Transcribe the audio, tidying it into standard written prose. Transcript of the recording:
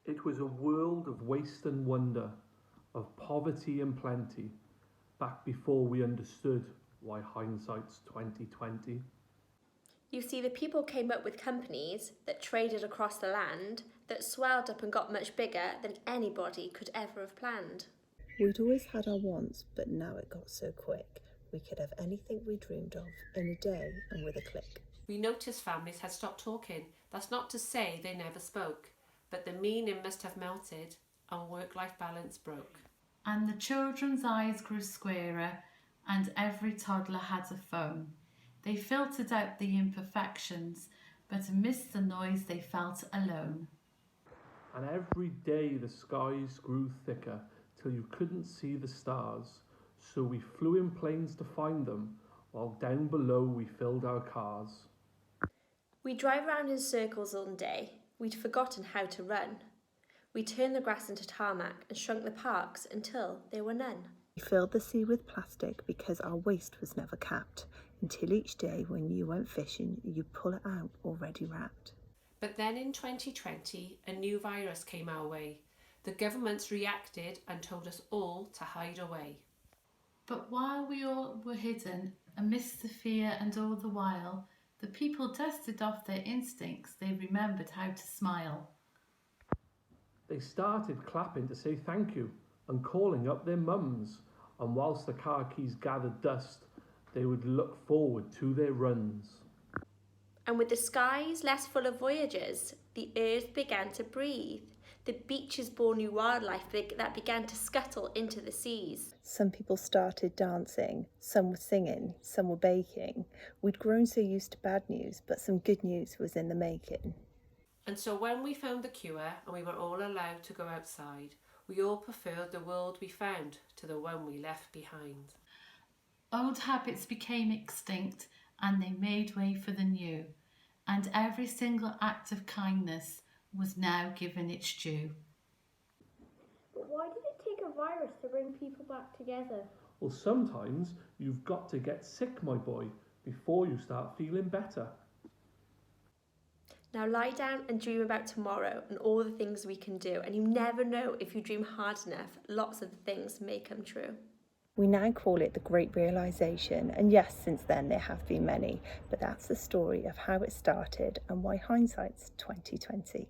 It was a world of waste and wonder, of poverty and plenty, back before we understood why hindsight's 2020. You see, the people came up with companies that traded across the land that swelled up and got much bigger than anybody could ever have planned. We'd always had our wants, but now it got so quick. We could have anything we dreamed of in a day and with a click. We noticed families had stopped talking. That's not to say they never spoke, but the meaning must have melted and work-life balance broke. And the children's eyes grew squarer, and every toddler had a phone. They filtered out the imperfections, but amidst the noise they felt alone. And every day the skies grew thicker till you couldn't see the stars, so we flew in planes to find them, while down below we filled our cars. We'd drive around in circles all day. We'd forgotten how to run. We turned the grass into tarmac and shrunk the parks until there were none. We filled the sea with plastic because our waste was never capped, until each day when you went fishing, you'd pull it out already wrapped. But then in 2020, a new virus came our way. The governments reacted and told us all to hide away. But while we all were hidden, amidst the fear and all the while, the people dusted off their instincts, they remembered how to smile. They started clapping to say thank you and calling up their mums, and whilst the car keys gathered dust, they would look forward to their runs. And with the skies less full of voyagers, the earth began to breathe. The beaches bore new wildlife that began to scuttle into the seas. Some people started dancing, some were singing, some were baking. We'd grown so used to bad news, but some good news was in the making. And so when we found the cure and we were all allowed to go outside, we all preferred the world we found to the one we left behind. Old habits became extinct and they made way for the new, and every single act of kindness was now given its due. But why did it take a virus to bring people back together? Well, sometimes you've got to get sick, my boy, before you start feeling better. Now lie down and dream about tomorrow and all the things we can do. And you never know, if you dream hard enough, lots of things may come true. We now call it the Great Realisation, and yes, since then there have been many, but that's the story of how it started and why hindsight's 2020.